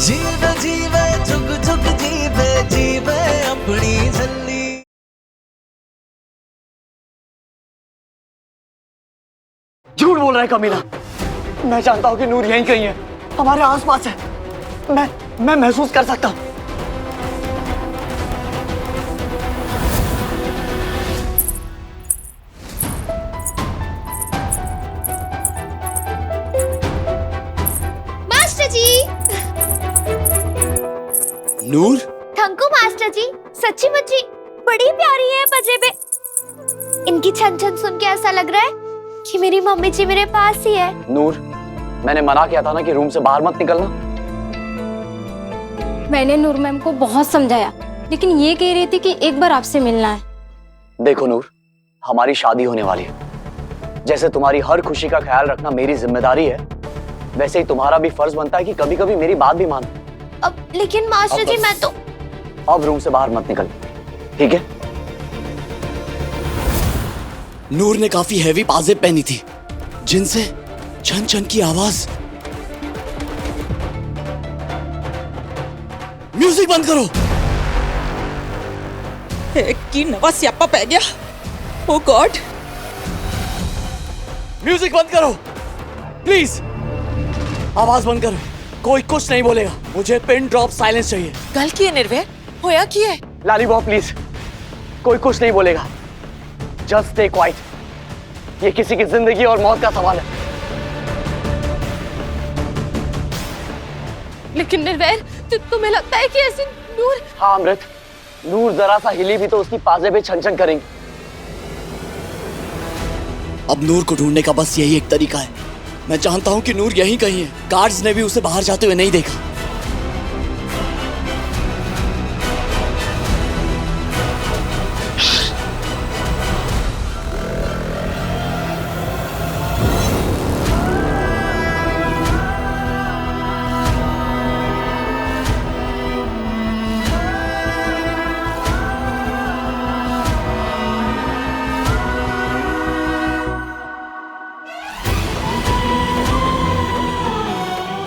जीवे जीवे झुक झुक जीवे जीवे अपनी झल्ली। झूठ बोल रहा है कमीना। मैं जानता हूँ कि नूर यहीं कहीं है, हमारे आसपास है। मैं महसूस कर सकता हूँ। Master ji. Noor, thank you master ji, सच्ची मुच्ची बड़ी प्यारी है पजेबे। इनकी छन छन सुन के ऐसा लग रहा है कि मेरी मम्मी जी मेरे पास ही है। नूर, मैंने मना किया था ना कि रूम से बाहर मत निकलना। मैंने नूर मैम को बहुत समझाया, लेकिन ये कह रही थी कि एक बार आपसे मिलना है। देखो नूर, हमारी शादी होने वाली है। जैसे तुम्हारी हर खुशी का ख्याल रखना मेरी जिम्मेदारी है, वैसे ही तुम्हारा भी फर्ज बनता है कि कभी कभी मेरी बात भी मानो। अब लेकिन मास्टर जी मैं तो। अब रूम से बाहर मत निकल, ठीक है? नूर ने काफी हैवी पाजेब पहनी थी, जिनसे छन छन की आवाज। म्यूजिक बंद करो। एक की नवा स्यापा पै गया। ओ गॉड। म्यूजिक बंद करो प्लीज। आवाज बंद करो, कोई कुछ नहीं बोलेगा। मुझे पिन ड्रॉप साइलेंस चाहिए। गल की है निर्भय, होया की है? लाली बॉब प्लीज, कोई कुछ नहीं बोलेगा। Just stay quiet. ये किसी की जिंदगी और मौत का सवाल है। लेकिन निर्वैर, तुम्हें लगता है कि ऐसी नूर? हाँ अमृत, नूर जरा सा हिली भी तो उसकी पाजेबें छन छन करेंगी। अब नूर को ढूंढने का बस यही एक तरीका है। मैं जानता हूं कि नूर यहीं कहीं है। गार्ड्स ने भी उसे बाहर जाते हुए नहीं देखा।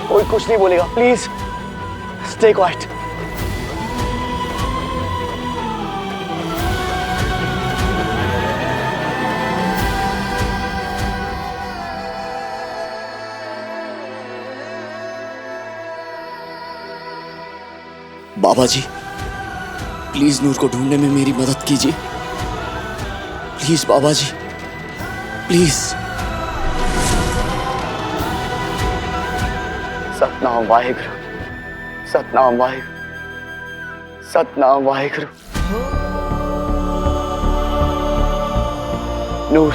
कोई कुछ नहीं बोलेगा, please stay quiet. Baba ji, please Noor को ढूंढने में मेरी मदद कीजिए। Please Baba ji, please. सतनाम वाहेगुरु, सतनाम वाहेगुरु, सतनाम वाहेगुरु। नूर,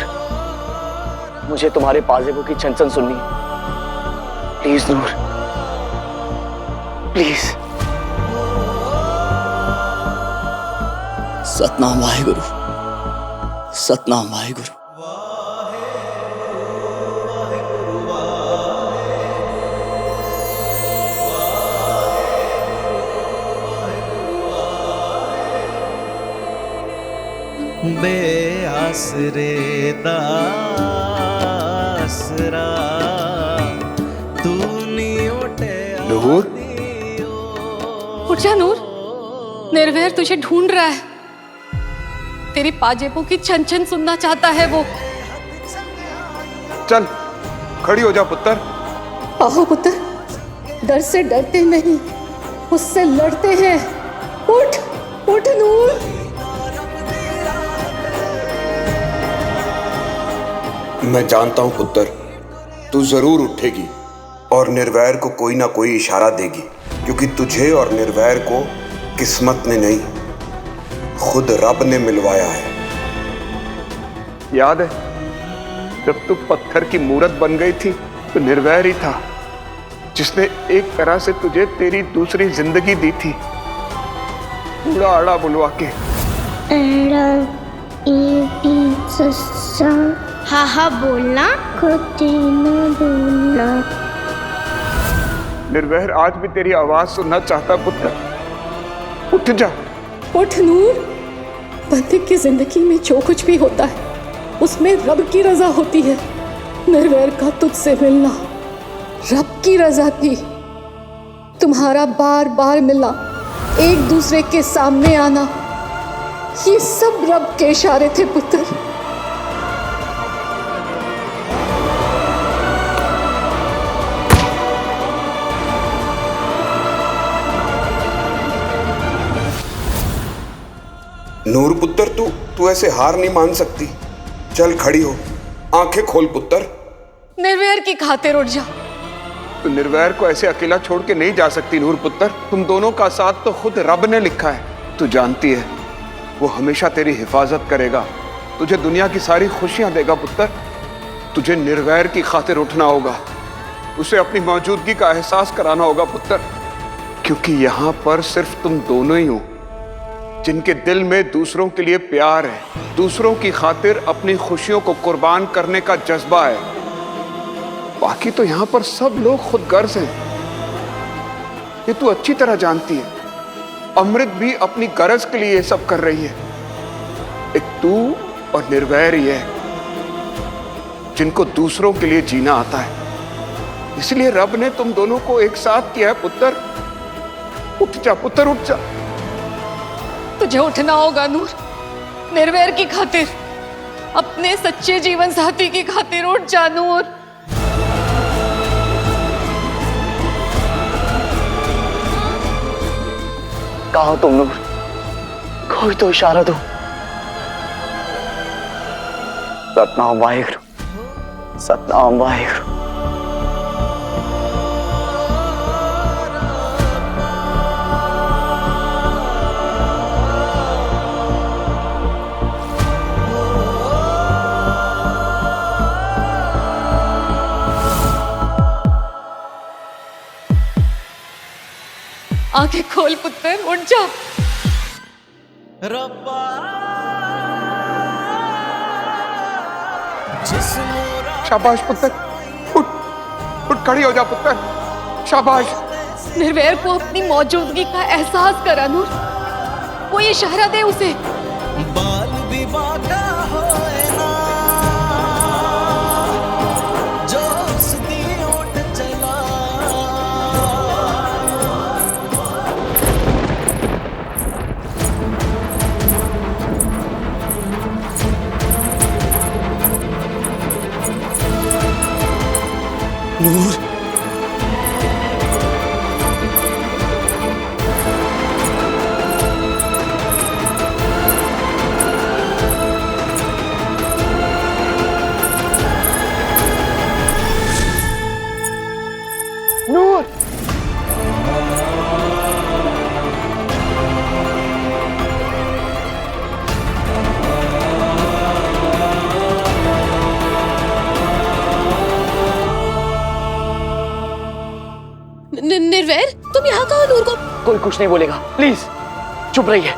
मुझे तुम्हारे पाजेबों की छन छन सुननी है। Please Noor, please. सतनाम वाहेगुरु, सतनाम वाहेगुरु। बेआसरे दासरा तू नी उठे। नूर, उठ जा नूर, निर्वैर तुझे ढूंढ रहा है। तेरी पाजेबों की छन छन सुनना चाहता है वो। चल खड़ी हो जा पुत्र। आओ पुत्र, डर से डरते नहीं, उससे लड़ते हैं। उठ उठ नूर। मैं जानता हूं पुत्र, तू जरूर उठेगी और निर्वैर को कोई ना कोई इशारा देगी, क्योंकि तुझे और निर्वैर को किस्मत ने नहीं, खुद रब ने मिलवाया है। याद है जब तू पत्थर की मूरत बन गई थी तो निर्वैर ही था जिसने एक तरह से तुझे तेरी दूसरी जिंदगी दी थी। बूढ़ा आड़ा बुलवा के। हाँ हाँ बोलना, बोलना। निर्वैर आज भी तेरी आवाज सुनना चाहता पुत्र। उठ जा। उठ नूर। बंदे की जिंदगी में जो कुछ भी होता है उसमें रब की रजा होती है। निर्वैर का तुझसे मिलना रब की रजा थी, तुम्हारा बार बार मिलना, एक दूसरे के सामने आना, ये सब रब के इशारे थे पुत्र। नूर पुत्र, तू ऐसे हार नहीं मान सकती। चल खड़ी हो, आंखें खोल पुत्र। निर्वैर की खातिर उठ जा। तू निर्वैर को ऐसे अकेला छोड़ के नहीं जा सकती नूर पुत्र। तुम दोनों का साथ तो खुद रब ने लिखा है। तू जानती है वो हमेशा तेरी हिफाजत करेगा, तुझे दुनिया की सारी खुशियां देगा पुत्र। तुझे निर्वैर की खातिर उठना होगा, उसे अपनी मौजूदगी का एहसास कराना होगा पुत्र, क्योंकि यहां पर सिर्फ तुम दोनों ही हो जिनके दिल में दूसरों के लिए प्यार है, दूसरों की खातिर अपनी खुशियों को कुर्बान करने का जज्बा है। बाकी तो यहां पर सब लोग खुदगर्ज हैं, ये तू अच्छी तरह जानती है। अमृत भी अपनी गरज के लिए ये सब कर रही है। एक तू और निर्वैर ही है जिनको दूसरों के लिए जीना आता है। इसलिए रब ने तुम दोनों को एक साथ किया है पुत्र। उठ जा पुत्र, उठ जा। तुझे उठना होगा नूर, निर्वैर की खातिर, अपने सच्चे जीवन साथी की खातिर उठ जा नूर। कहाँ हो तुम नूर? कोई तो इशारा दो। सतनाम वाहेगुरु, सतनाम वाहेगुरु। आंखें खोल पुत्र, उठ जा। रब्बा शाबाश पुत्र, उठ उठ, खड़ी हो जा पुत्र। शाबाश। निर्वैर को अपनी मौजूदगी का एहसास करा नूर, कोई इशारा दे उसे। बाल भी बाका होए ना, जो उसकी ओट चला। नूर, नूर, निर्वैर, तुम यहाँ कहाँ नूर को? कोई कुछ नहीं बोलेगा, प्लीज चुप रहिए।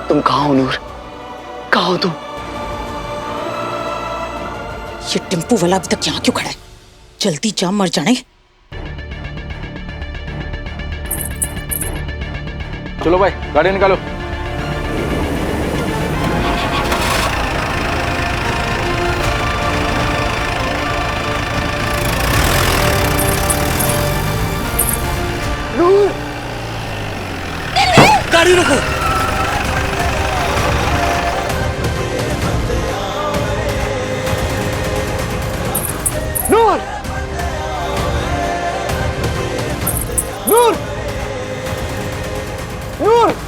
तुम कहाँ हो नूर? कहाँ हो तुम? ये टेम्पू वाला अभी तक यहाँ क्यों खड़ा है? जल्दी जा, मर जाने। चलो भाई, गाड़ी निकालो। गाड़ी रोको। Noor, Noor, Noor.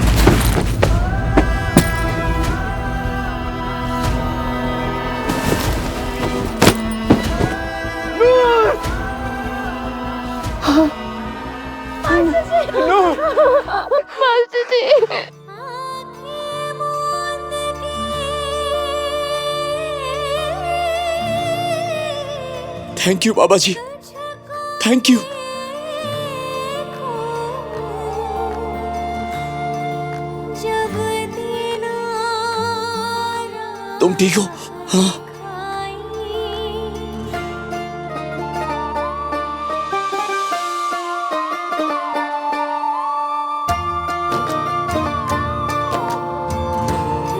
Thank you Baba ji, thank you. तुम ठीक हो? हाँ।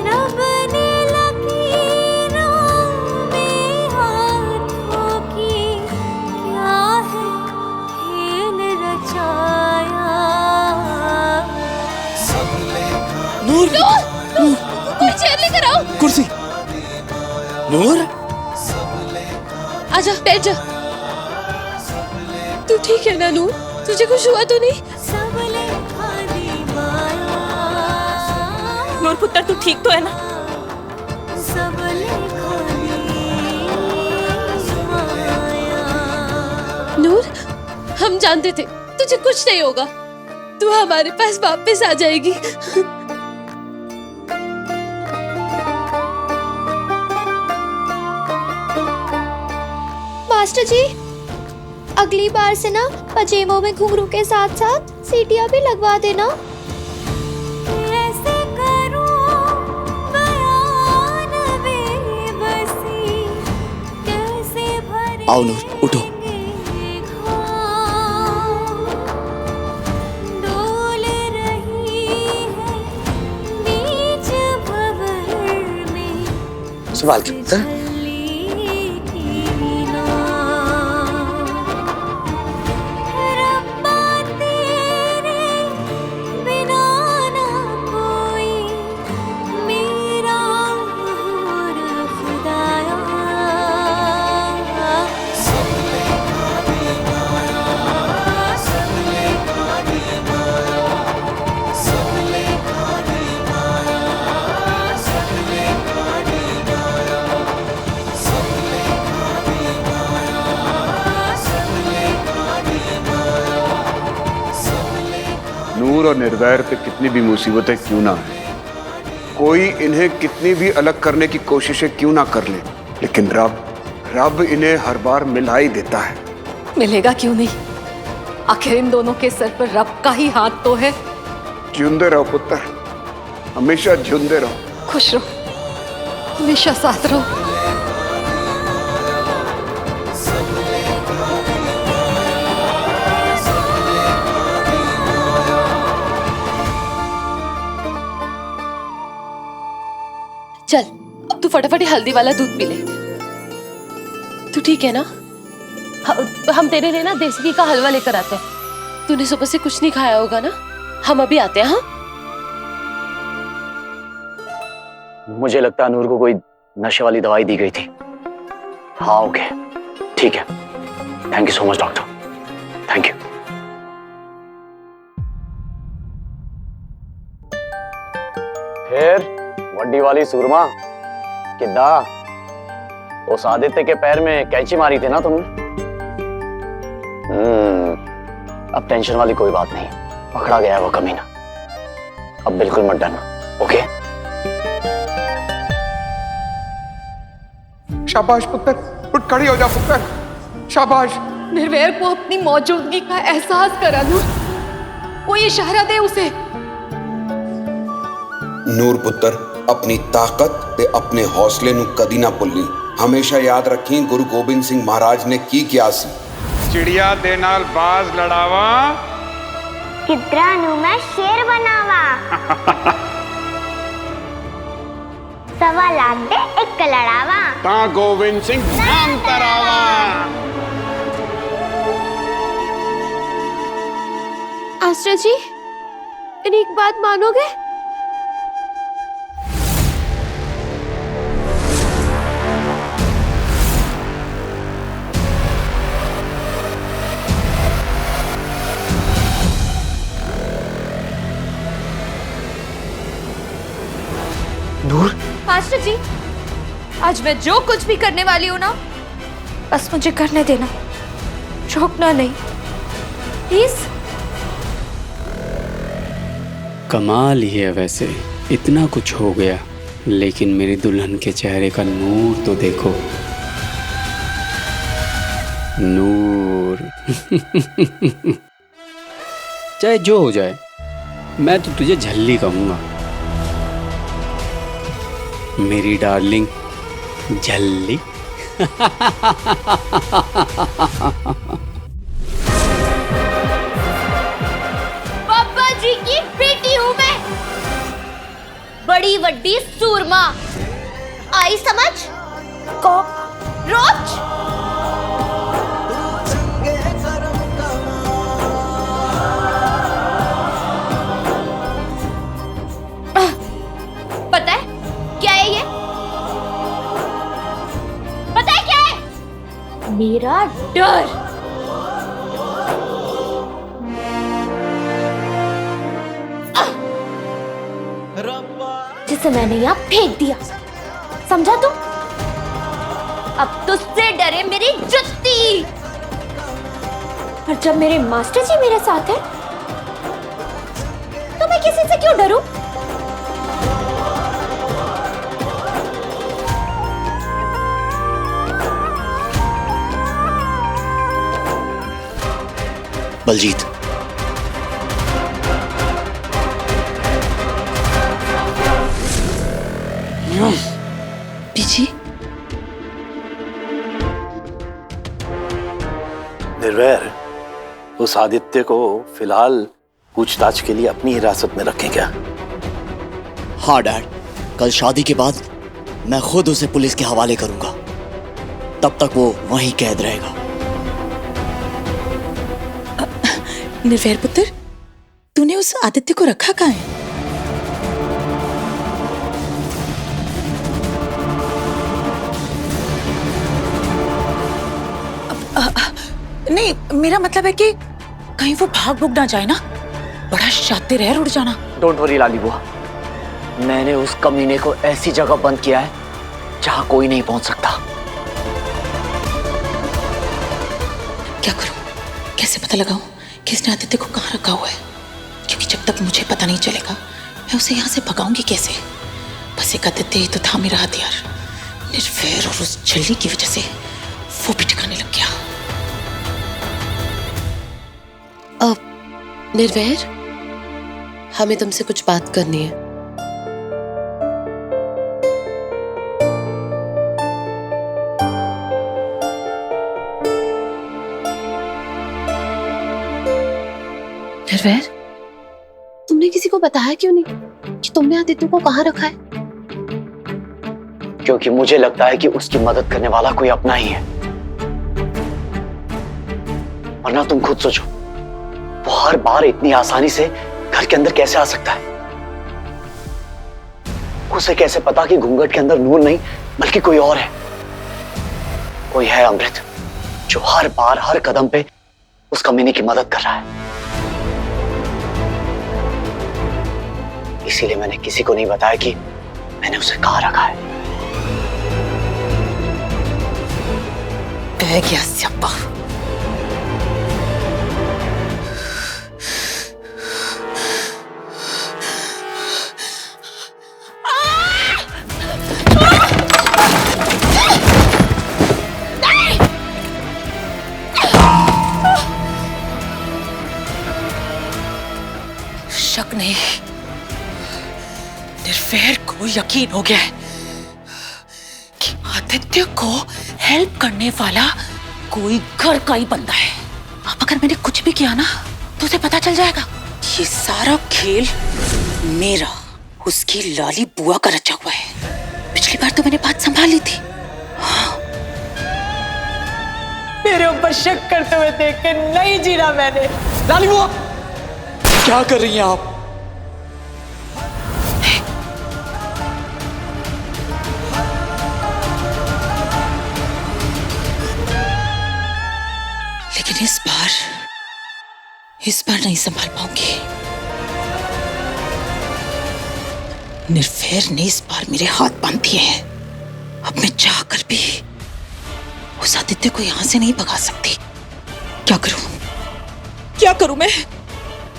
रब ने लकीरों में नूर, आजा बैठ जा। तू ठीक है ना नूर? तुझे कुछ हुआ तो नहीं? नूर पुत्र तू ठीक तो है ना? नूर, हम जानते थे तुझे कुछ नहीं होगा। तू हमारे पास वापस आ जाएगी। मास्टर जी, अगली बार से ना पजेमों में घुंघरू के साथ साथ सीटियां भी लगवा देना। आओ नूर, उठो। संभाल के पुत्र। नूर और निर्वैर पे कितनी भी मुसीबतें क्यों ना आए, कोई इन्हें कितनी भी अलग करने की कोशिशें क्यों ना कर ले, लेकिन रब इन्हें हर बार मिला ही देता है। मिलेगा क्यों नहीं? आखिर इन दोनों के सर पर रब का ही हाथ तो है। जिंदे रहो पुत्र, हमेशा जिंदे रहो। खुश रहो, हमेशा साथ रहो। चल अब तू फटाफट हल्दी वाला दूध पी ले। तू ठीक है ना? हम तेरे लिए ना देसी घी का हलवा लेकर आते हैं। तूने सुबह से कुछ नहीं खाया होगा ना? हम अभी आते हैं। हाँ, मुझे लगता है नूर को कोई नशे वाली दवाई दी गई थी। हाँ ओके, ठीक है। Thank you so much doctor, thank you. फिर वड्डी वाली सूरमा किदा, उस आदित्य के पैर में कैंची मारी थी ना तुमने? अब टेंशन वाली कोई बात नहीं, पकड़ा गया वो कमीना। अब बिल्कुल मत डरना, ओके? शाबाश पुत्र, उठ खड़ी हो जा पुत्र, शाबाश। निर्वैर को अपनी मौजूदगी का एहसास करा नूर, कोई इशारा दे उसे। नूर पुत्र, अपनी ताकत ते अपने हौसले नू कदी ना भुल्ली। हमेशा याद रखी गुरु गोबिंद सिंह महाराज ने की किया सी। चिड़िया दे नाल बाज लड़ावा, किद्रा नू मैं शेर बनावा। सवा लाख दे एक लड़ावा, ता गोविंद सिंह नाम तरावा। मास्टर जी, मेरी एक बात मानोगे? नूर, मास्टर जी, आज मैं जो कुछ भी करने वाली हूँ ना, बस मुझे करने देना, रोकना नहीं, प्लीज। कमाल ही है वैसे, इतना कुछ हो गया, लेकिन मेरी दुल्हन के चेहरे का नूर तो देखो। नूर चाहे जो हो जाए, मैं तो तुझे झल्ली कहूंगा, मेरी डार्लिंग झल्ली। पापा जी की बेटी हूँ मैं, बड़ी वड्डी सूरमा, आई समझ? कॉकरोच। पता है क्या है ये? मेरा डर। जिसे मैंने यहाँ फेंक दिया, समझा तू? अब तुझसे डरे मेरी जुत्ती। और जब मेरे मास्टर जी मेरे साथ हैं, तो मैं किसी से क्यों डरूं? बलजीत, पीछे निर्वैर, उस आदित्य को फिलहाल पूछताछ के लिए अपनी हिरासत में रखें क्या? हाँ डैड, कल शादी के बाद मैं खुद उसे पुलिस के हवाले करूंगा। तब तक वो वहीं कैद रहेगा। निर्वैर पुत्र, तूने उस आदित्य को रखा कहाँ है? नहीं, मेरा मतलब है कि कहीं वो भाग भूग ना जाए ना। बड़ा शातिर है, उड़ जाना। डोंट वरी लाली बुआ, मैंने उस कमीने को ऐसी जगह बंद किया है जहां कोई नहीं पहुंच सकता। क्या करूं? कैसे पता लगाऊं किसने आदित्य को कहाँ रखा हुआ है? क्योंकि जब तक मुझे पता नहीं चलेगा, मैं उसे यहाँ से भगाऊंगी कैसे? बस एक आदित्य ही तो था मेरा हथियार। निर्वैर और उस छल्ली की वजह से वो भी ठिकाने लग गया। निर्वैर, हमें तुमसे कुछ बात करनी है। निर्वैर, तुमने किसी को बताया क्यों नहीं कि तुमने आदित्य को कहाँ रखा है? क्योंकि मुझे लगता है कि उसकी मदद करने वाला कोई अपना ही है। वरना तुम खुद सोचो, वो हर बार इतनी आसानी से घर के अंदर कैसे आ सकता है? उसे कैसे पता कि घूंघट के अंदर नूर नहीं बल्कि कोई और है? कोई है अमृत, जो हर बार हर कदम पे उस कमीने की मदद कर रहा है। इसीलिए मैंने किसी को नहीं बताया कि मैंने उसे कहाँ रखा है। कह गया स्यापा। शक नहीं, निर्वैर को यकीन हो गया है कि आदित्य को हेल्प करने वाला कोई घर का ही बंदा है। अब अगर मैंने कुछ भी किया ना, तो उसे पता चल जाएगा। ये सारा खेल मेरा, उसकी लाली बुआ का रचा हुआ है। पिछली बार तो मैंने बात संभाल ली थी। हाँ। मेरे ऊपर शक करते हुए देख के नहीं जीना मैंने। लाली बुआ, क्या कर रही हैं आप? लेकिन इस बार नहीं संभाल पाऊंगी। निर्वैर ने इस बार मेरे हाथ बांध दिए हैं। अब मैं चाहकर भी उस आदित्य को यहां से नहीं भगा सकती। क्या करूं? क्या करूं मैं?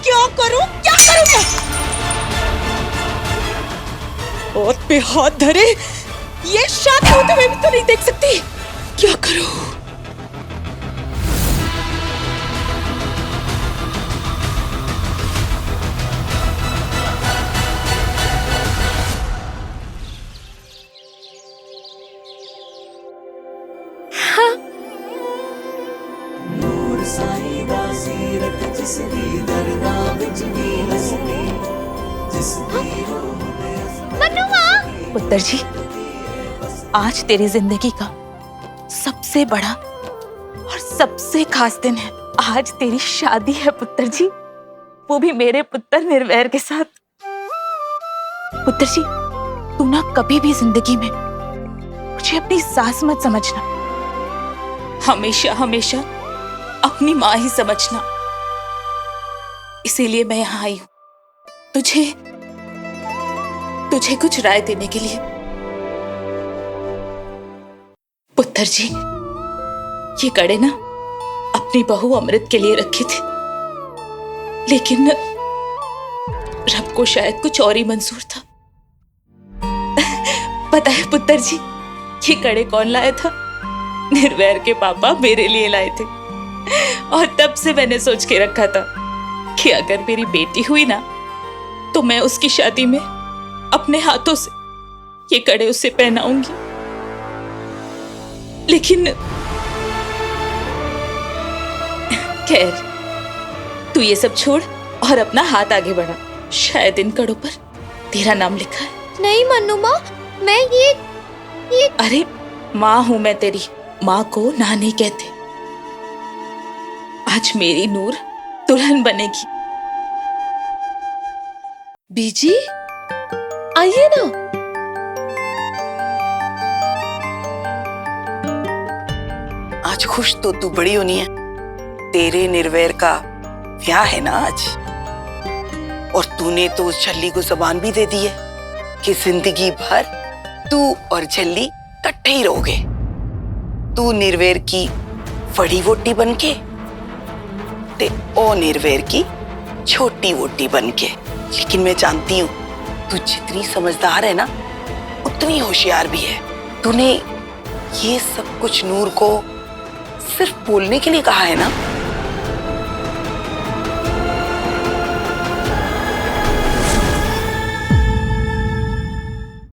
क्या करूं मैं? और पे हाथ धरे ये शादी होते हुए भी तो नहीं देख सकती। क्या करूं? पुत्र जी, आज तेरी जिंदगी का सबसे बड़ा और सबसे खास दिन है। आज तेरी शादी है पुत्र जी, वो भी मेरे पुत्र निर्वैर के साथ। पुत्र जी, तू ना कभी भी जिंदगी में मुझे अपनी सास मत समझना। हमेशा हमेशा अपनी माँ ही समझना। इसीलिए मैं यहाँ आई हूँ तुझे कुछ राय देने के लिए। पुत्र जी, ये कड़े ना अपनी बहू अमृत के लिए रखे थे, लेकिन रब को शायद कुछ और ही मंजूर था। पता है पुत्र जी, ये कड़े कौन लाया था? निर्वैर के पापा मेरे लिए लाए थे। और तब से मैंने सोच के रखा था कि अगर मेरी बेटी हुई ना, तो मैं उसकी शादी में अपने हाथों से ये कड़े उसे पहनाऊंगी। लेकिन खैर, तू ये सब छोड़ और अपना हाथ आगे बढ़ा। शायद इन कड़ों पर तेरा नाम लिखा है। नहीं मन्नू माँ, मैं ये अरे माँ हूं मैं तेरी, माँ को ना नहीं कहते। आज मेरी नूर दुल्हन बनेगी। बीजी, आइए ना। आज खुश तो तू बड़ी होनी है। तेरे निर्वैर का ब्याह है ना आज, और तूने तो उस झल्ली को जबान भी दे दी है कि जिंदगी भर तू और झल्ली इकट्ठे ही रहोगे। तू निर्वैर की बड़ी वोटी बनके ते ओ निर्वैर की छोटी वोटी बनके। लेकिन मैं जानती हूँ तू जितनी समझदार है ना, उतनी होशियार भी है। तूने ये सब कुछ नूर को सिर्फ बोलने के लिए कहा है ना?